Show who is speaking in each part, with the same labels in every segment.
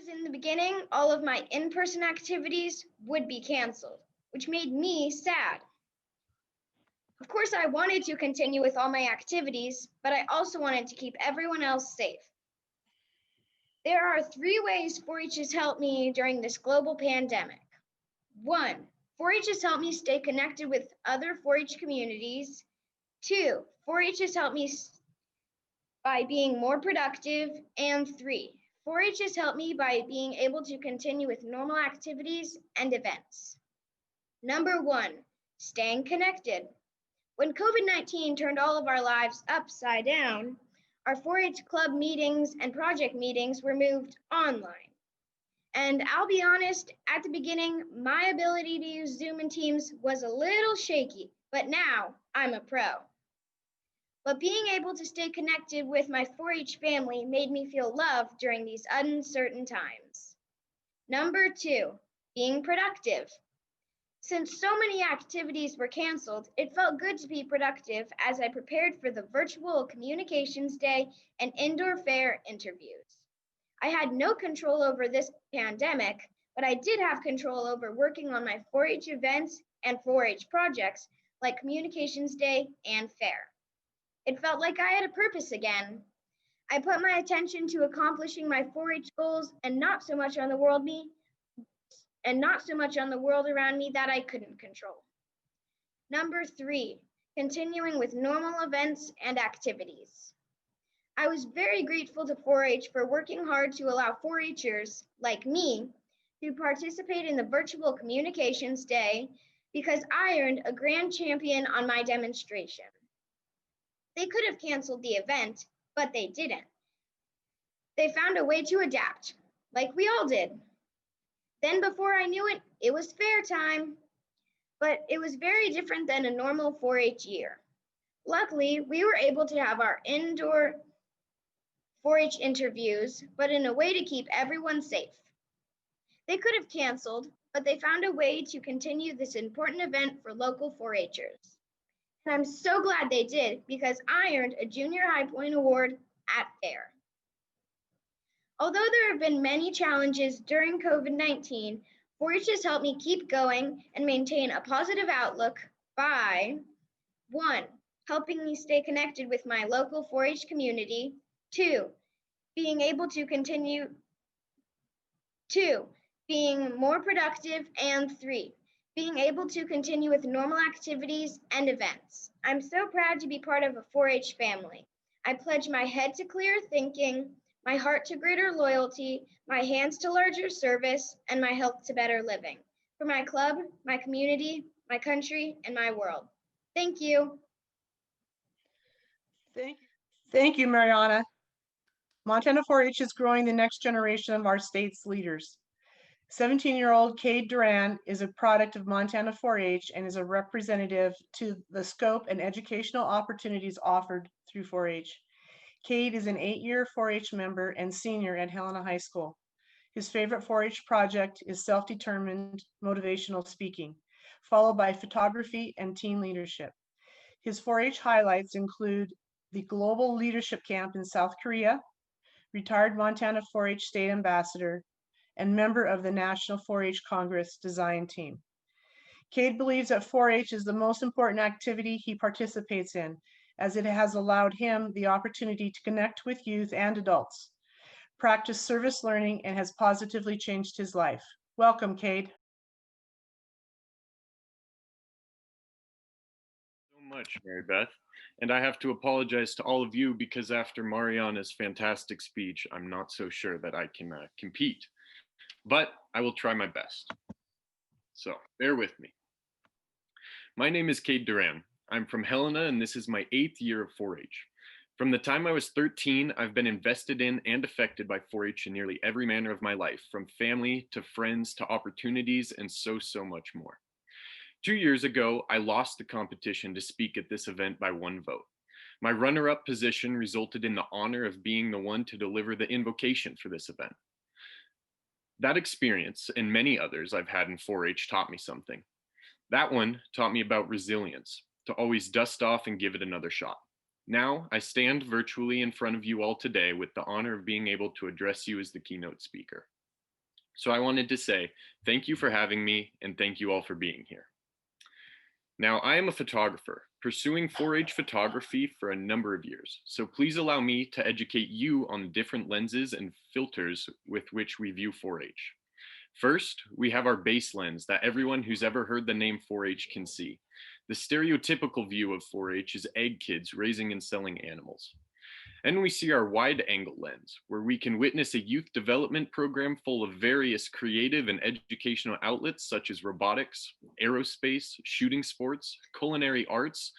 Speaker 1: was in the beginning, all of my in-person activities would be canceled, which made me sad. Of course, I wanted to continue with all my activities, but I also wanted to keep everyone else safe. There are 3 ways 4-H has helped me during this global pandemic. 1, 4-H has helped me stay connected with other 4-H communities. 2, 4-H has helped me by being more productive. And 3, 4-H has helped me by being able to continue with normal activities and events. Number 1, staying connected. When COVID-19 turned all of our lives upside down, our 4-H club meetings and project meetings were moved online. And I'll be honest, at the beginning, my ability to use Zoom and Teams was a little shaky, but now I'm a pro. But being able to stay connected with my 4-H family made me feel loved during these uncertain times. Number 2, being productive. Since so many activities were canceled, it felt good to be productive as I prepared for the virtual communications day and indoor fair interviews. I had no control over this pandemic, but I did have control over working on my 4-H events and 4-H projects like communications day and fair. It felt like I had a purpose again. I put my attention to accomplishing my 4-H goals and not so much on the world around me that I couldn't control. Number 3, continuing with normal events and activities. I was very grateful to 4-H for working hard to allow 4-Hers, like me, to participate in the virtual communications day because I earned a grand champion on my demonstration. They could have canceled the event, but they didn't. They found a way to adapt, like we all did. Then before I knew it, it was fair time. But it was very different than a normal 4-H year. Luckily, we were able to have our indoor 4-H interviews, but in a way to keep everyone safe. They could have canceled, but they found a way to continue this important event for local 4-Hers. And I'm so glad they did because I earned a Junior High Point Award at Fair. Although there have been many challenges during COVID-19, 4-H has helped me keep going and maintain a positive outlook by 1, helping me stay connected with my local 4-H community. 2, being more productive. And 3, being able to continue with normal activities and events. I'm so proud to be part of a 4-H family. I pledge my head to clear thinking, my heart to greater loyalty, my hands to larger service, and my health to better living. For my club, my community, my country, and my world. Thank you.
Speaker 2: Thank you, Mariana. Montana 4-H is growing the next generation of our state's leaders. 17-year-old Cade Duran is a product of Montana 4-H and is a representative to the scope and educational opportunities offered through 4-H. Cade is an 8-year 4-H member and senior at Helena High School. His favorite 4-H project is self-determined motivational speaking, followed by photography and teen leadership. His 4-H highlights include the Global Leadership Camp in South Korea, retired Montana 4-H State Ambassador, and member of the National 4-H Congress Design Team. Cade believes that 4-H is the most important activity he participates in, as it has allowed him the opportunity to connect with youth and adults, practice service learning, and has positively changed his life. Welcome, Cade.
Speaker 3: So much, Mary Beth. And I have to apologize to all of you because after Mariana's fantastic speech, I'm not so sure that I can compete. But I will try my best. So bear with me. My name is Cade Duran. I'm from Helena, and this is my 8th year of 4-H. From the time I was 13, I've been invested in and affected by 4-H in nearly every manner of my life, from family to friends to opportunities and so much more. 2 years ago, I lost the competition to speak at this event by 1 vote. My runner-up position resulted in the honor of being the one to deliver the invocation for this event. That experience and many others I've had in 4-H taught me something. That one taught me about resilience, to always dust off and give it another shot. Now, I stand virtually in front of you all today with the honor of being able to address you as the keynote speaker. So I wanted to say thank you for having me, and thank you all for being here. Now, I am a photographer, pursuing 4-H photography for a number of years, so please allow me to educate you on the different lenses and filters with which we view 4-H. First, we have our base lens that everyone who's ever heard the name 4-H can see. The stereotypical view of 4-H is egg kids raising and selling animals. And we see our wide angle lens, where we can witness a youth development program full of various creative and educational outlets such as robotics, aerospace, shooting sports, culinary arts,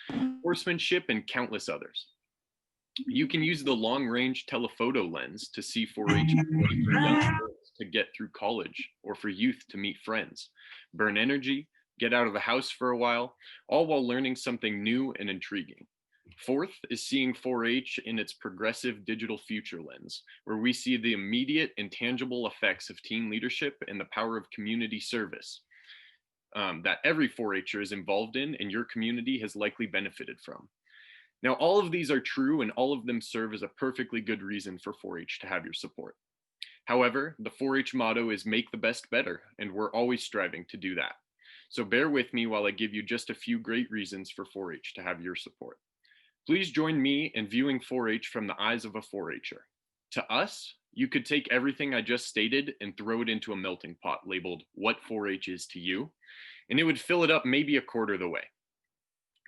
Speaker 3: horsemanship, and countless others. You can use the long-range telephoto lens to see 4-H for young girls to get through college, or for youth to meet friends, burn energy, get out of the house for a while, all while learning something new and intriguing. Fourth is seeing 4-H in its progressive digital future lens, where we see the immediate and tangible effects of teen leadership and the power of community service that every 4-H'er is involved in and your community has likely benefited from. Now, all of these are true and all of them serve as a perfectly good reason for 4-H to have your support. However, the 4-H motto is make the best better, and we're always striving to do that. So bear with me while I give you just a few great reasons for 4-H to have your support. Please join me in viewing 4-H from the eyes of a 4-H'er. To us, you could take everything I just stated and throw it into a melting pot labeled what 4-H is to you, and it would fill it up maybe a quarter of the way.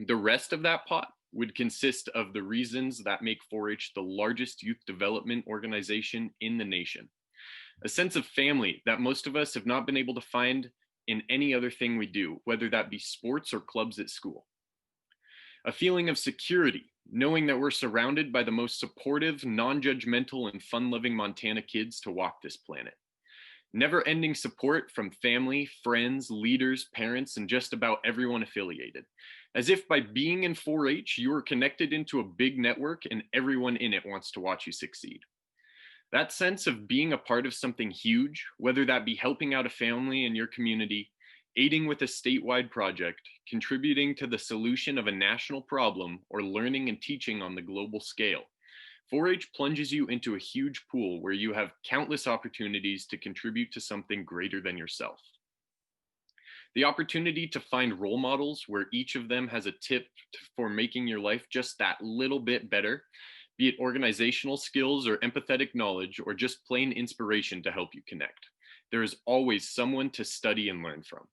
Speaker 3: The rest of that pot would consist of the reasons that make 4-H the largest youth development organization in the nation. A sense of family that most of us have not been able to find in any other thing we do, whether that be sports or clubs at school. A feeling of security, knowing that we're surrounded by the most supportive, non-judgmental, and fun-loving Montana kids to walk this planet. Never-ending support from family, friends, leaders, parents, and just about everyone affiliated. As if by being in 4-H, you are connected into a big network and everyone in it wants to watch you succeed. That sense of being a part of something huge, whether that be helping out a family in your community, aiding with a statewide project, contributing to the solution of a national problem, or learning and teaching on the global scale, 4-H plunges you into a huge pool where you have countless opportunities to contribute to something greater than yourself. The opportunity to find role models where each of them has a tip for making your life just that little bit better, be it organizational skills or empathetic knowledge, or just plain inspiration to help you connect. There is always someone to study and learn from.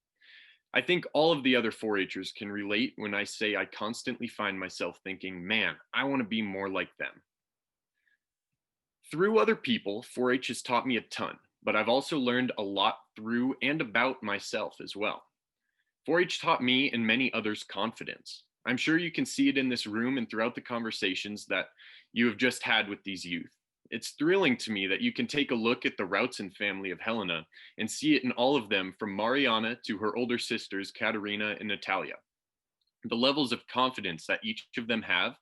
Speaker 3: I think all of the other 4-H'ers can relate when I say I constantly find myself thinking, man, I want to be more like them. Through other people, 4-H has taught me a ton, but I've also learned a lot through and about myself as well. 4-H taught me and many others confidence. I'm sure you can see it in this room and throughout the conversations that you have just had with these youth. It's thrilling to me that you can take a look at the Routson family of Helena and see it in all of them, from Mariana to her older sisters, Katerina and Natalia. The levels of confidence that each of them have,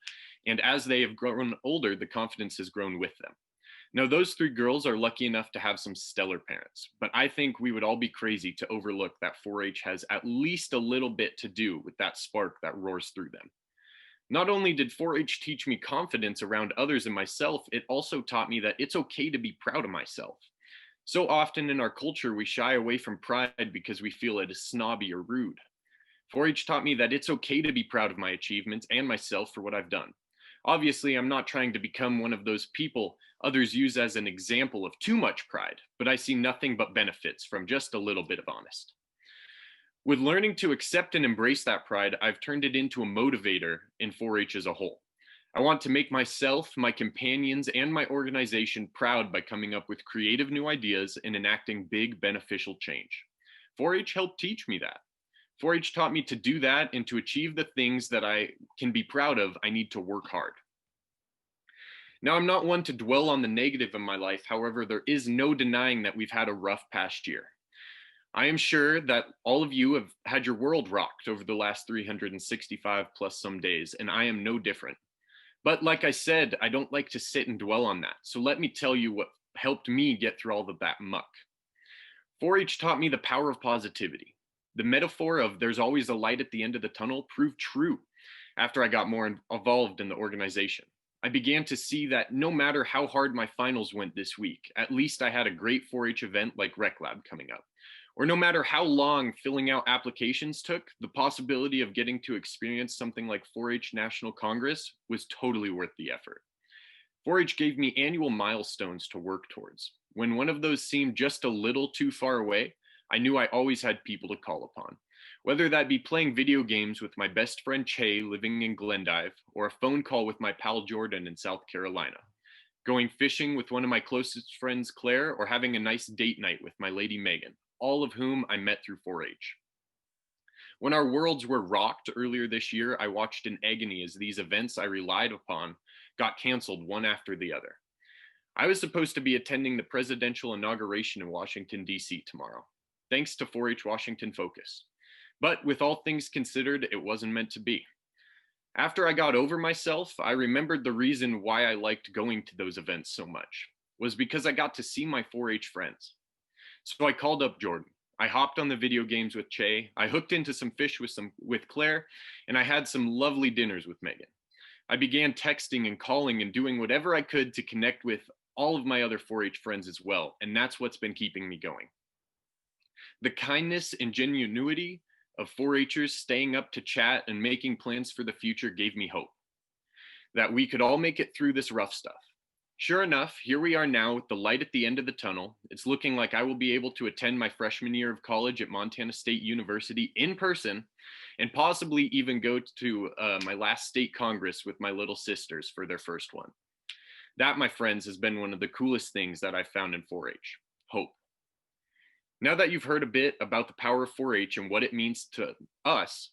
Speaker 3: and as they have grown older, the confidence has grown with them. Now, those 3 girls are lucky enough to have some stellar parents, but I think we would all be crazy to overlook that 4-H has at least a little bit to do with that spark that roars through them. Not only did 4-H teach me confidence around others and myself, it also taught me that it's okay to be proud of myself. So often in our culture, we shy away from pride because we feel it is snobby or rude. 4-H taught me that it's okay to be proud of my achievements and myself for what I've done. Obviously, I'm not trying to become one of those people others use as an example of too much pride, but I see nothing but benefits from just a little bit of honest. With learning to accept and embrace that pride, I've turned it into a motivator in 4-H as a whole. I want to make myself, my companions, and my organization proud by coming up with creative new ideas and enacting big beneficial change. 4-H helped teach me that. 4-H taught me to do that, and to achieve the things that I can be proud of, I need to work hard. Now, I'm not one to dwell on the negative in my life. However, there is no denying that we've had a rough past year. I am sure that all of you have had your world rocked over the last 365 plus some days, and I am no different. But like I said, I don't like to sit and dwell on that. So let me tell you what helped me get through all of that muck. 4-H taught me the power of positivity. The metaphor of there's always a light at the end of the tunnel proved true after I got more involved in the organization. I began to see that no matter how hard my finals went this week, at least I had a great 4-H event like Rec Lab coming up. Or no matter how long filling out applications took, the possibility of getting to experience something like 4-H National Congress was totally worth the effort. 4-H gave me annual milestones to work towards. When one of those seemed just a little too far away, I knew I always had people to call upon. Whether that be playing video games with my best friend Che living in Glendive, or a phone call with my pal Jordan in South Carolina, going fishing with one of my closest friends Claire, or having a nice date night with my lady Megan, all of whom I met through 4-H. When our worlds were rocked earlier this year, I watched in agony as these events I relied upon got canceled one after the other. I was supposed to be attending the presidential inauguration in Washington, D.C. tomorrow, thanks to 4-H Washington Focus. But with all things considered, it wasn't meant to be. After I got over myself, I remembered the reason why I liked going to those events so much was because I got to see my 4-H friends. So I called up Jordan. I hopped on the video games with Che. I hooked into some fish with Claire, and I had some lovely dinners with Megan. I began texting and calling and doing whatever I could to connect with all of my other 4-H friends as well, and that's what's been keeping me going. The kindness and genuinity of 4-Hers staying up to chat and making plans for the future gave me hope that we could all make it through this rough stuff. Sure enough, here we are now with the light at the end of the tunnel. It's looking like I will be able to attend my freshman year of college at Montana State University in person, and possibly even go to my last state congress with my little sisters for their first one. That, my friends, has been one of the coolest things that I've found in 4-H, hope. Now that you've heard a bit about the power of 4-H and what it means to us,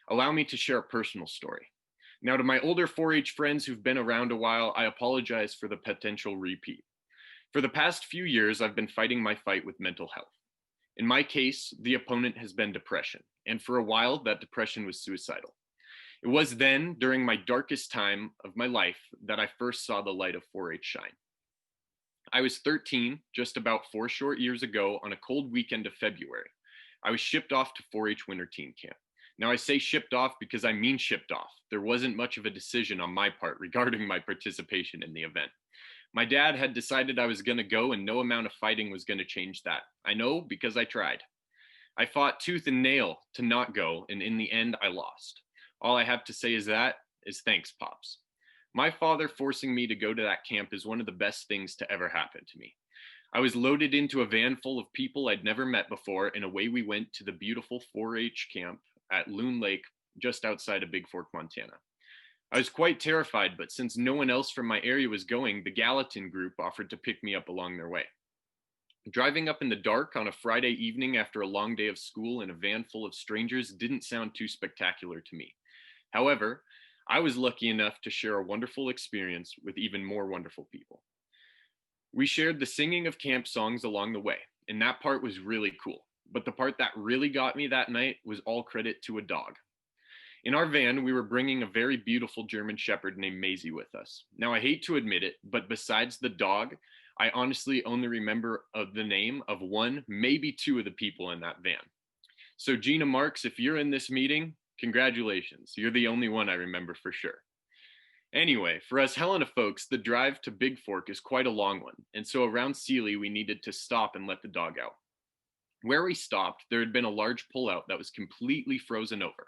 Speaker 3: allow me to share a personal story. Now, to my older 4-H friends who've been around a while, I apologize for the potential repeat. For the past few years, I've been fighting my fight with mental health. In my case, the opponent has been depression, and for a while, that depression was suicidal. It was then, during my darkest time of my life, that I first saw the light of 4-H shine. I was 13, just about 4 short years ago, on a cold weekend of February. I was shipped off to 4-H Winter Teen Camp. Now, I say shipped off because I mean shipped off. There wasn't much of a decision on my part regarding my participation in the event. My dad had decided I was going to go, and no amount of fighting was going to change that. I know because I tried. I fought tooth and nail to not go, and in the end, I lost. All I have to say is thanks, Pops. My father forcing me to go to that camp is one of the best things to ever happen to me. I was loaded into a van full of people I'd never met before, and away we went to the beautiful 4-H camp at Loon Lake, just outside of Big Fork, Montana. I was quite terrified, but since no one else from my area was going, the Gallatin group offered to pick me up along their way. Driving up in the dark on a Friday evening after a long day of school in a van full of strangers didn't sound too spectacular to me. However, I was lucky enough to share a wonderful experience with even more wonderful people. We shared the singing of camp songs along the way, and that part was really cool. But the part that really got me that night was all credit to a dog. In our van, we were bringing a very beautiful German Shepherd named Maisie with us. Now, I hate to admit it, but besides the dog, I honestly only remember the name of one, maybe two of the people in that van. So Gina Marks, if you're in this meeting, congratulations. You're the only one I remember for sure. Anyway, for us Helena folks, the drive to Big Fork is quite a long one. And so around Sealy, we needed to stop and let the dog out. Where we stopped, there had been a large pullout that was completely frozen over.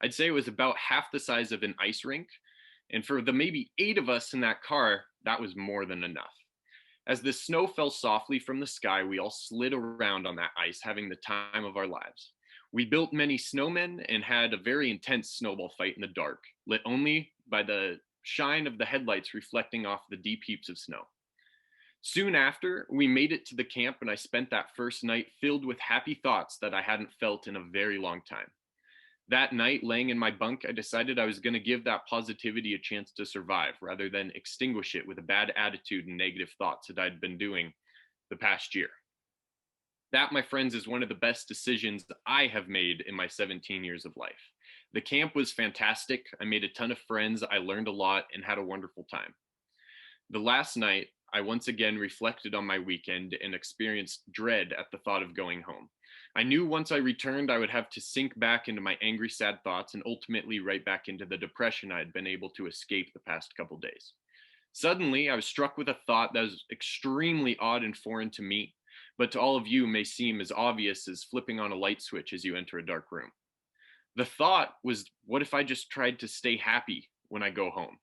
Speaker 3: I'd say it was about half the size of an ice rink. And for the maybe 8 of us in that car, that was more than enough. As the snow fell softly from the sky, we all slid around on that ice, having the time of our lives. We built many snowmen and had a very intense snowball fight in the dark, lit only by the shine of the headlights reflecting off the deep heaps of snow. Soon after, we made it to the camp, and I spent that first night filled with happy thoughts that I hadn't felt in a very long time. That night, laying in my bunk, I decided I was going to give that positivity a chance to survive rather than extinguish it with a bad attitude and negative thoughts that I'd been doing the past year. That, my friends, is one of the best decisions I have made in my 17 years of life. The camp was fantastic. I made a ton of friends. I learned a lot and had a wonderful time. The last night, I once again reflected on my weekend and experienced dread at the thought of going home. I knew once I returned, I would have to sink back into my angry, sad thoughts and ultimately right back into the depression I had been able to escape the past couple days. Suddenly, I was struck with a thought that was extremely odd and foreign to me, but to all of you may seem as obvious as flipping on a light switch as you enter a dark room. The thought was, what if I just tried to stay happy when I go home?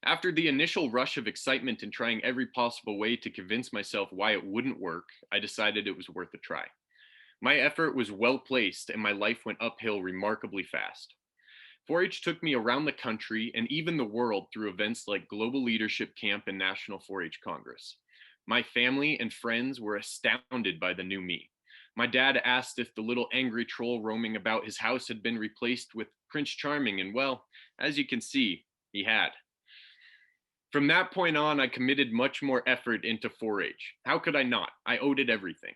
Speaker 3: After the initial rush of excitement and trying every possible way to convince myself why it wouldn't work, I decided it was worth a try. My effort was well placed and my life went uphill remarkably fast. 4-H took me around the country and even the world through events like Global Leadership Camp and National 4-H Congress. My family and friends were astounded by the new me. My dad asked if the little angry troll roaming about his house had been replaced with Prince Charming, and well, as you can see, he had. From that point on, I committed much more effort into 4-H. How could I not? I owed it everything.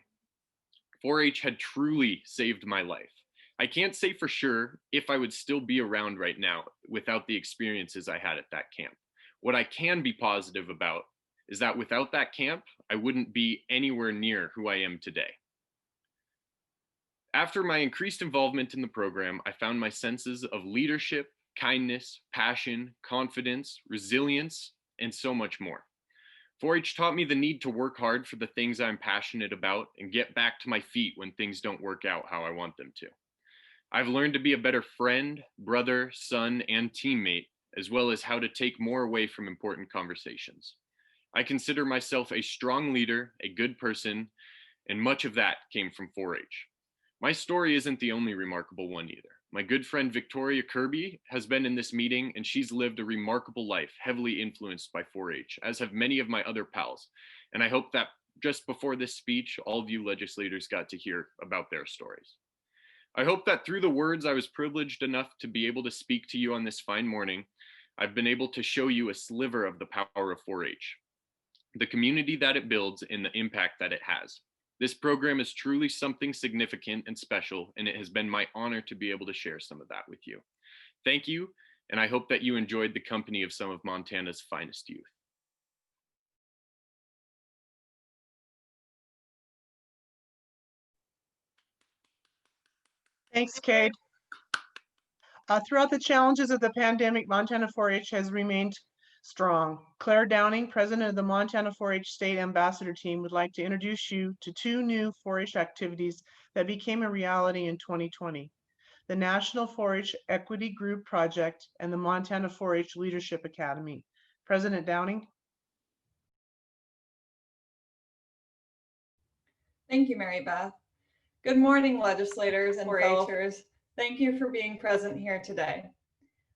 Speaker 3: 4-H had truly saved my life. I can't say for sure if I would still be around right now without the experiences I had at that camp. What I can be positive about is that without that camp, I wouldn't be anywhere near who I am today. After my increased involvement in the program, I found my senses of leadership, kindness, passion, confidence, resilience, and so much more. 4-H taught me the need to work hard for the things I'm passionate about and get back to my feet when things don't work out how I want them to. I've learned to be a better friend, brother, son, and teammate, as well as how to take more away from important conversations. I consider myself a strong leader, a good person, and much of that came from 4-H. My story isn't the only remarkable one either. My good friend Victoria Kirby has been in this meeting and she's lived a remarkable life, heavily influenced by 4-H, as have many of my other pals. And I hope that just before this speech, all of you legislators got to hear about their stories. I hope that through the words I was privileged enough to be able to speak to you on this fine morning, I've been able to show you a sliver of the power of 4-H, the community that it builds and the impact that it has. This program is truly something significant and special, and it has been my honor to be able to share some of that with you. Thank you, and I hope that you enjoyed the company of some of Montana's finest youth.
Speaker 2: Thanks, Cade. Throughout the challenges of the pandemic, Montana 4-H has remained strong. Claire Downing, president of the Montana 4-H State Ambassador Team, would like to introduce you to two new 4-H activities that became a reality in 2020. The National 4-H Equity Group Project and the Montana 4-H Leadership Academy. President Downing.
Speaker 4: Thank you, Mary Beth. Good morning, legislators and 4-Hers. Thank you for being present here today.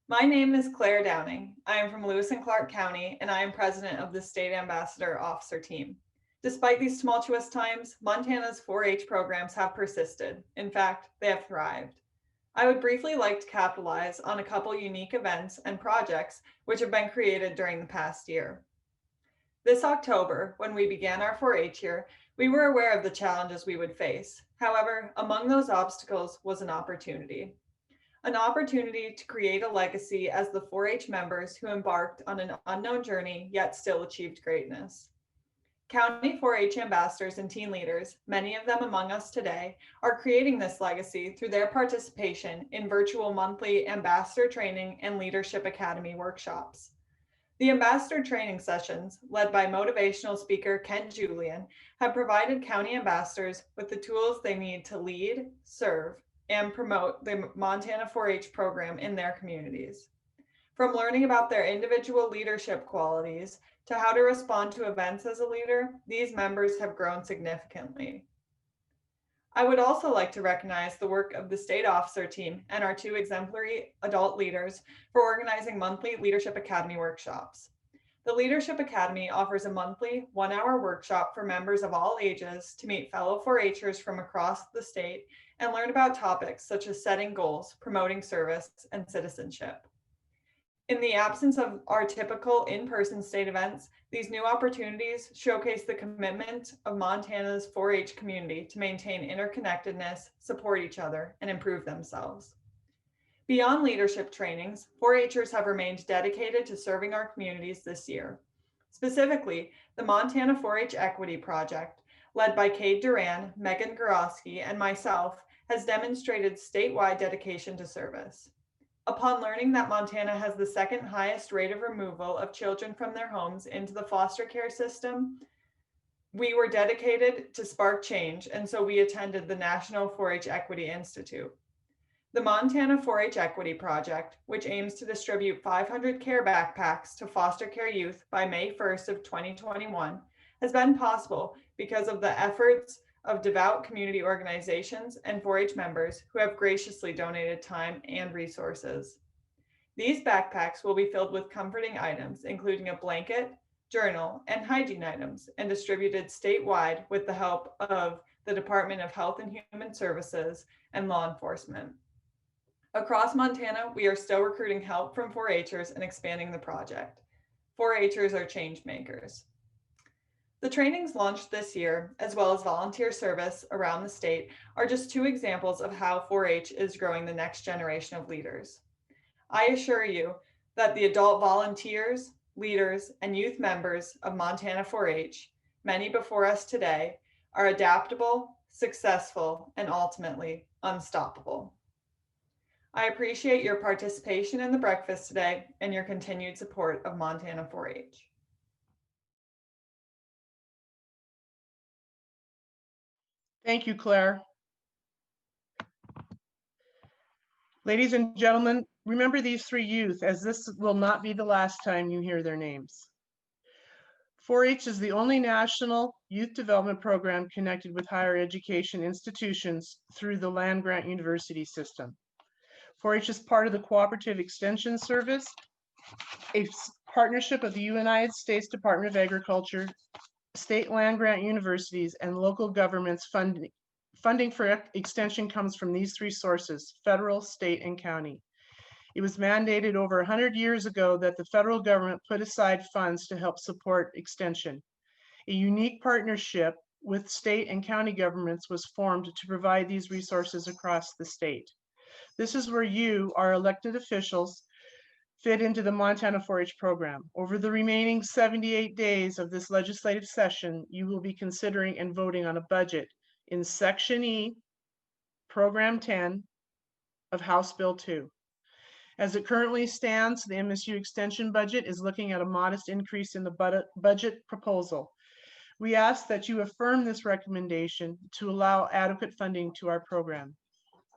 Speaker 4: My name is Claire Downing. I am from Lewis and Clark County, and I am president of the State Ambassador Officer Team. Despite these tumultuous times, Montana's 4-H programs have persisted. In fact, they have thrived. I would briefly like to capitalize on a couple unique events and projects which have been created during the past year. This October, when we began our 4-H year, we were aware of the challenges we would face. However, among those obstacles was an opportunity to create a legacy as the 4-H members who embarked on an unknown journey yet still achieved greatness. County 4-H ambassadors and teen leaders, many of them among us today, are creating this legacy through their participation in virtual monthly ambassador training and leadership academy workshops. The ambassador training sessions, led by motivational speaker Kent Julian, have provided county ambassadors with the tools they need to lead, serve, and promote the Montana 4-H program in their communities. From learning about their individual leadership qualities to how to respond to events as a leader, these members have grown significantly. I would also like to recognize the work of the State Officer Team and our two exemplary adult leaders for organizing monthly Leadership Academy workshops. The Leadership Academy offers a monthly 1-hour workshop for members of all ages to meet fellow 4-Hers from across the state and learn about topics such as setting goals, promoting service, and citizenship. In the absence of our typical in-person state events, these new opportunities showcase the commitment of Montana's 4-H community to maintain interconnectedness, support each other, and improve themselves. Beyond leadership trainings, 4-Hers have remained dedicated to serving our communities this year. Specifically, the Montana 4-H Equity Project, led by Cade Duran, Megan Gorosky, and myself, has demonstrated statewide dedication to service. Upon learning that Montana has the second highest rate of removal of children from their homes into the foster care system, we were dedicated to spark change, and so we attended the National 4-H Equity Institute. The Montana 4-H Equity Project, which aims to distribute 500 care backpacks to foster care youth by May 1st of 2021, has been possible because of the efforts of devout community organizations and 4-H members who have graciously donated time and resources. These backpacks will be filled with comforting items, including a blanket, journal, and hygiene items, and distributed statewide with the help of the Department of Health and Human Services and law enforcement. Across Montana, we are still recruiting help from 4-Hers and expanding the project. 4-Hers are change makers. The trainings launched this year, as well as volunteer service around the state, are just two examples of how 4-H is growing the next generation of leaders. I assure you that the adult volunteers, leaders, and youth members of Montana 4-H, many before us today, are adaptable, successful, and ultimately unstoppable. I appreciate your participation in the breakfast today and your continued support of Montana 4-H.
Speaker 2: Thank you, Claire. Ladies and gentlemen, remember these three youth, as this will not be the last time you hear their names. 4-H is the only national youth development program connected with higher education institutions through the land-grant university system. 4-H is part of the Cooperative Extension Service, a partnership of the United States Department of Agriculture, state land-grant universities, and local governments. Funding for extension comes from these three sources: federal, state, and county. It was mandated over 100 years ago that the federal government put aside funds to help support extension. A unique partnership with state and county governments was formed to provide these resources across the state. This is where you, our elected officials, fit into the Montana 4-H program. Over the remaining 78 days of this legislative session, you will be considering and voting on a budget in Section E, Program 10 of House Bill 2. As it currently stands, the MSU extension budget is looking at a modest increase in the budget proposal. We ask that you affirm this recommendation to allow adequate funding to our program.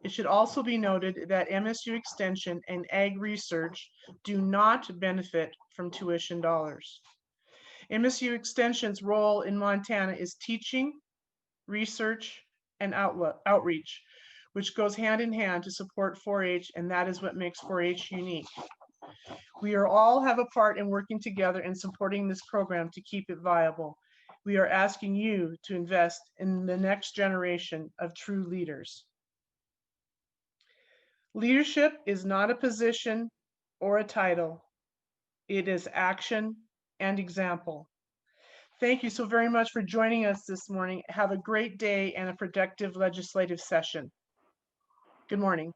Speaker 2: It should also be noted that MSU Extension and Ag Research do not benefit from tuition dollars. MSU Extension's role in Montana is teaching, research, and outreach, which goes hand in hand to support 4-H, and that is what makes 4-H unique. We all have a part in working together and supporting this program to keep it viable. We are asking you to invest in the next generation of true leaders. Leadership is not a position or a title. It is action and example. Thank you so very much for joining us this morning. Have a great day and a productive legislative session. Good morning.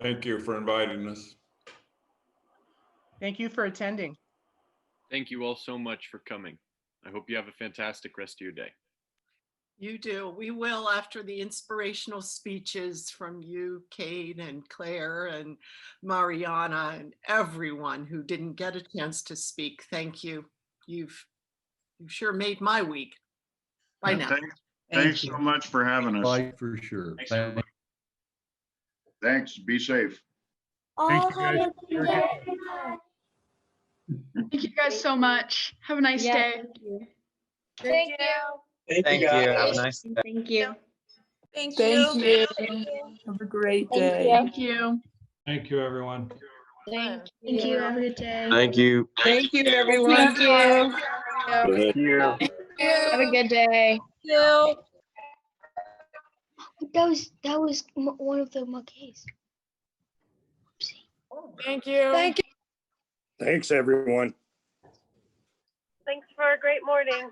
Speaker 5: Thank you for inviting us.
Speaker 2: Thank you for attending.
Speaker 3: Thank you all so much for coming. I hope you have a fantastic rest of your day.
Speaker 6: You do. We will, after the inspirational speeches from you, Kate and Claire and Mariana and everyone who didn't get a chance to speak. Thank you. You've sure made my week. Bye now.
Speaker 7: Thanks so much for having us.
Speaker 8: Bye for sure.
Speaker 7: Thanks, everybody. Thanks. Be safe.
Speaker 9: Thank you guys so much. Have a nice day.
Speaker 10: Thank you.
Speaker 11: Thank you. Have a nice day.
Speaker 10: Thank you.
Speaker 9: Thank you.
Speaker 10: Have a great day.
Speaker 9: Thank you.
Speaker 5: Thank you, everyone.
Speaker 10: Thank you. Have a good day.
Speaker 11: Thank you.
Speaker 10: Thank you, everyone.
Speaker 9: Thank you.
Speaker 11: Thank you.
Speaker 10: Have a good day.
Speaker 1: That was one of the monkeys.
Speaker 10: Thank you. Thank you.
Speaker 11: Thanks, everyone.
Speaker 10: Thanks for a great morning.